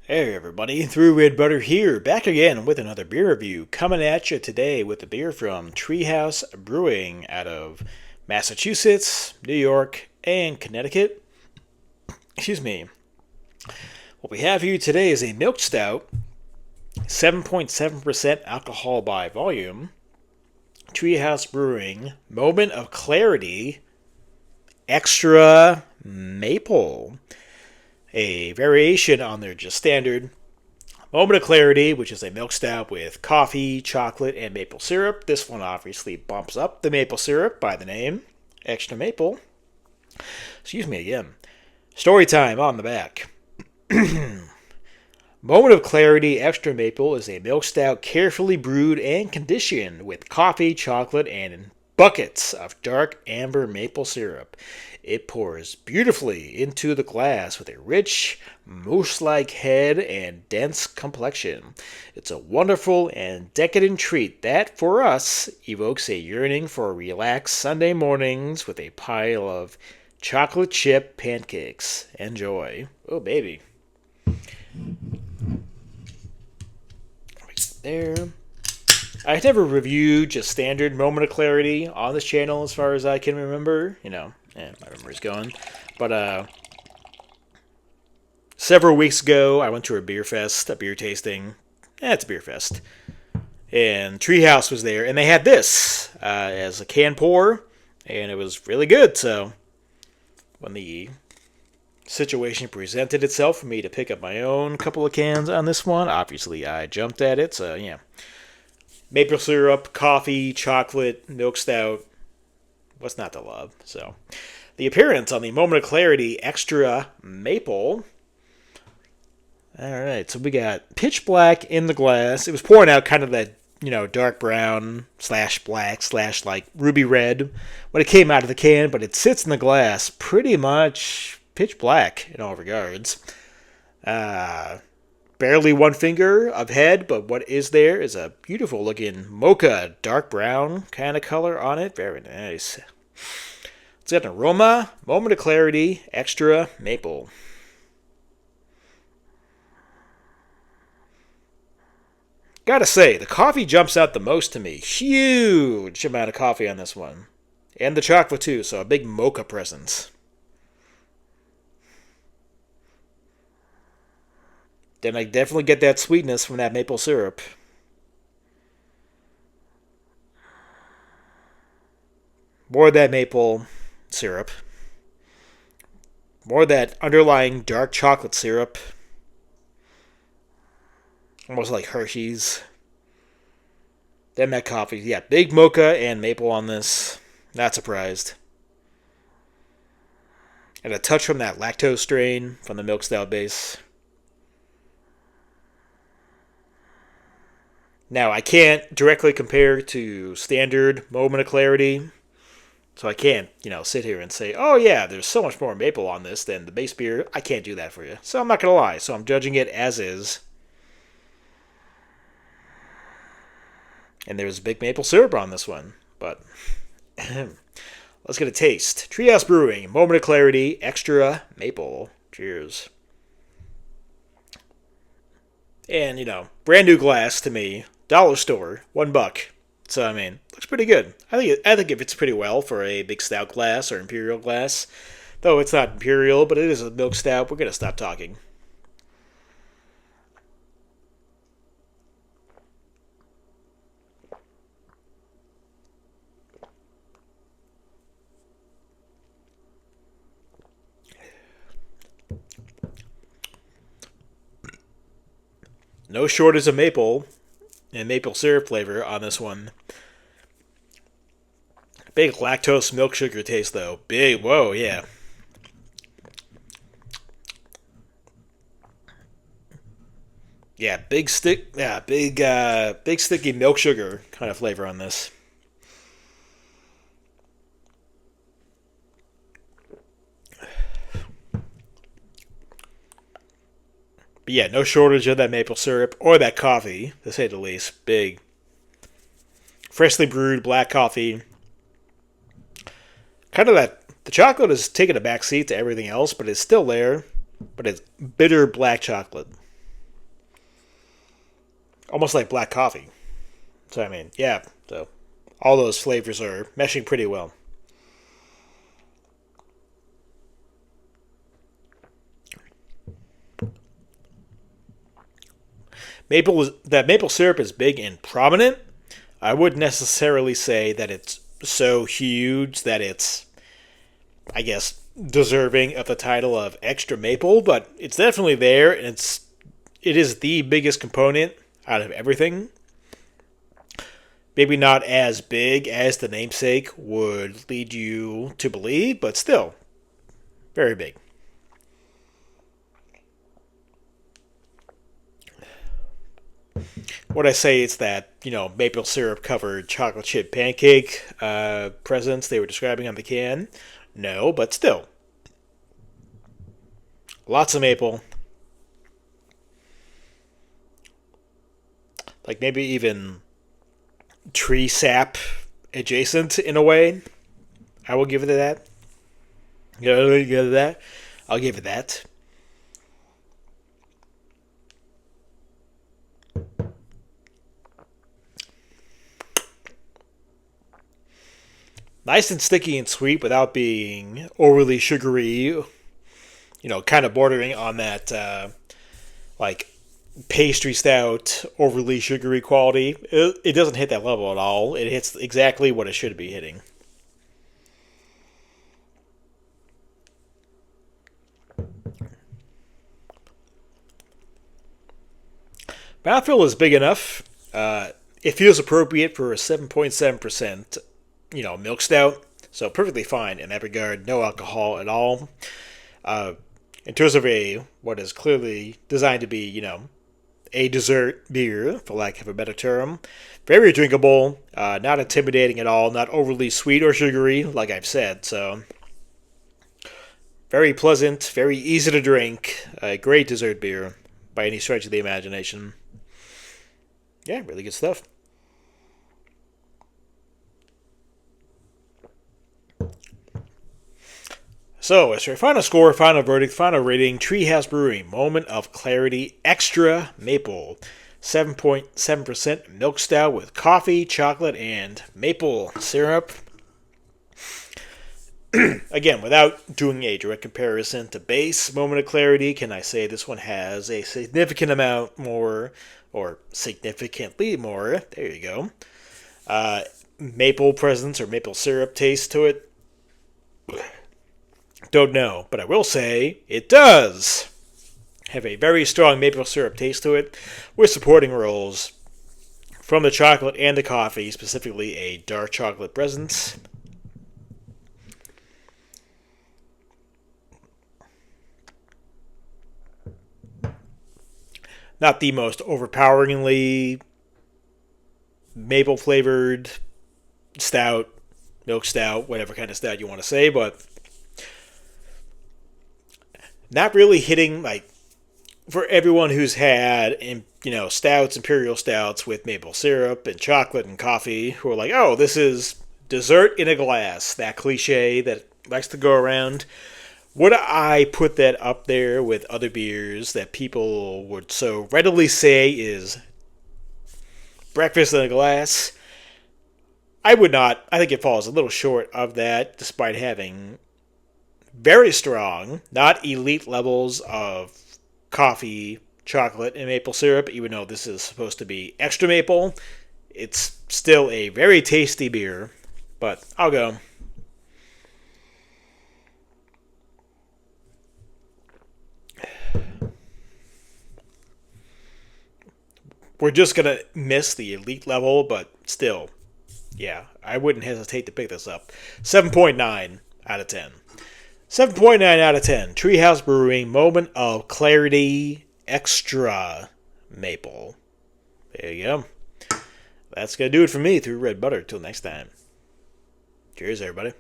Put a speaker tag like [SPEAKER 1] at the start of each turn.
[SPEAKER 1] Hey everybody, ThrewRedButter here, back again with another beer review, coming at you today with a beer from Treehouse Brewing out of Massachusetts, New York, and Connecticut. Excuse me. What we have here today is a milk stout, 7.7% alcohol by volume, Treehouse Brewing, Moment of Clarity, Extra Maple. A variation on their just standard Moment of Clarity, which is a milk stout with coffee, chocolate, and maple syrup. This one obviously bumps up the maple syrup by the name. Extra Maple. Excuse me again. Story time on the back. Moment of Clarity Extra Maple is a milk stout carefully brewed and conditioned with coffee, chocolate, and buckets of dark amber maple syrup. It pours beautifully into the glass with a rich, mousse-like head and dense complexion. It's a wonderful and decadent treat that, for us, evokes a yearning for relaxed Sunday mornings with a pile of chocolate chip pancakes. Enjoy. Oh, baby. There. I've never reviewed just standard Moment of Clarity on this channel as far as I can remember. My memory's going. But several weeks ago, I went to a beer fest, a beer tasting. It's a beer fest. And Treehouse was there, and they had this as a can pour, and it was really good. So when the situation presented itself for me to pick up my own couple of cans on this one, obviously I jumped at it. So, yeah. Maple syrup, coffee, chocolate, milk stout. What's not to love? So, the appearance on the Moment of Clarity Extra Maple. Alright, so we got pitch black in the glass. It was pouring out kind of that, dark brown / black / like ruby red when it came out of the can, but it sits in the glass pretty much pitch black in all regards. Barely one finger of head, but what is there is a beautiful looking mocha, dark brown kind of color on it. Very nice. It's got an aroma, Moment of Clarity, Extra Maple. Gotta say, the coffee jumps out the most to me. Huge amount of coffee on this one. And the chocolate too, so a big mocha presence. Then I definitely get that sweetness from that maple syrup. More of that maple syrup. More of that underlying dark chocolate syrup. Almost like Hershey's. Then that coffee. Yeah, big mocha and maple on this. Not surprised. And a touch from that lactose strain from the milk stout base. Now, I can't directly compare to standard Moment of Clarity, so I can't, sit here and say, oh yeah, there's so much more maple on this than the base beer. I can't do that for you. So I'm not going to lie. So I'm judging it as is. And there's big maple syrup on this one. But let's get a taste. Treehouse Brewing, Moment of Clarity, Extra Maple. Cheers. And, brand new glass to me. Dollar store, $1. So looks pretty good. I think it fits pretty well for a big stout glass or imperial glass. Though it's not imperial, but it is a milk stout. We're gonna stop talking. No shortage of maple and maple syrup flavor on this one. Big lactose milk sugar taste though. Big, whoa, yeah. Yeah, big sticky milk sugar kind of flavor on this. But yeah, no shortage of that maple syrup or that coffee, to say the least. Big, freshly brewed black coffee. Kind of that. The chocolate is taking a back seat to everything else, but it's still there. But it's bitter black chocolate. almost like black coffee. So, I mean, yeah. So, all those flavors are meshing pretty well. Maple syrup is big and prominent. I wouldn't necessarily say that it's so huge that it's, I guess, deserving of the title of extra maple, but it's definitely there, and it is the biggest component out of everything. Maybe not as big as the namesake would lead you to believe, but still very big. What I say is that, maple syrup covered chocolate chip pancake presents they were describing on the can. No, but still. Lots of maple. Like maybe even tree sap adjacent in a way. I will give it that. I'll give it that. Nice and sticky and sweet without being overly sugary. Kind of bordering on that, like, pastry stout, overly sugary quality. It doesn't hit that level at all. It hits exactly what it should be hitting. Mouthfeel is big enough. It feels appropriate for a 7.7%, milk stout. So perfectly fine in that regard. No alcohol at all. In terms of what is clearly designed to be, a dessert beer, for lack of a better term, very drinkable, not intimidating at all, not overly sweet or sugary, like I've said. So very pleasant, very easy to drink, a great dessert beer by any stretch of the imagination. Yeah, really good stuff. So, as your final score, final verdict, final rating, Treehouse Brewing, Moment of Clarity Extra Maple. 7.7% milk stout with coffee, chocolate, and maple syrup. Again, without doing a direct comparison to base Moment of Clarity, can I say this one has a significant amount more, or significantly more, there you go, maple presence or maple syrup taste to it? Don't know, but I will say it does have a very strong maple syrup taste to it, with supporting roles from the chocolate and the coffee, specifically a dark chocolate presence. Not the most overpoweringly maple flavored stout, milk stout, whatever kind of stout you want to say, but not really hitting, like, for everyone who's had, stouts, imperial stouts with maple syrup and chocolate and coffee, who are like, oh, this is dessert in a glass, that cliche that likes to go around. Would I put that up there with other beers that people would so readily say is breakfast in a glass? I would not. I think it falls a little short of that, despite having very strong, not elite levels of coffee, chocolate, and maple syrup. Even though this is supposed to be extra maple, it's still a very tasty beer. But I'll go. We're just going to miss the elite level, but still, yeah, I wouldn't hesitate to pick this up. 7.9 out of 10. 7.9 out of 10. Treehouse Brewing, Moment of Clarity Extra Maple. There you go. That's going to do it for me through Red Butter. Till next time. Cheers, everybody.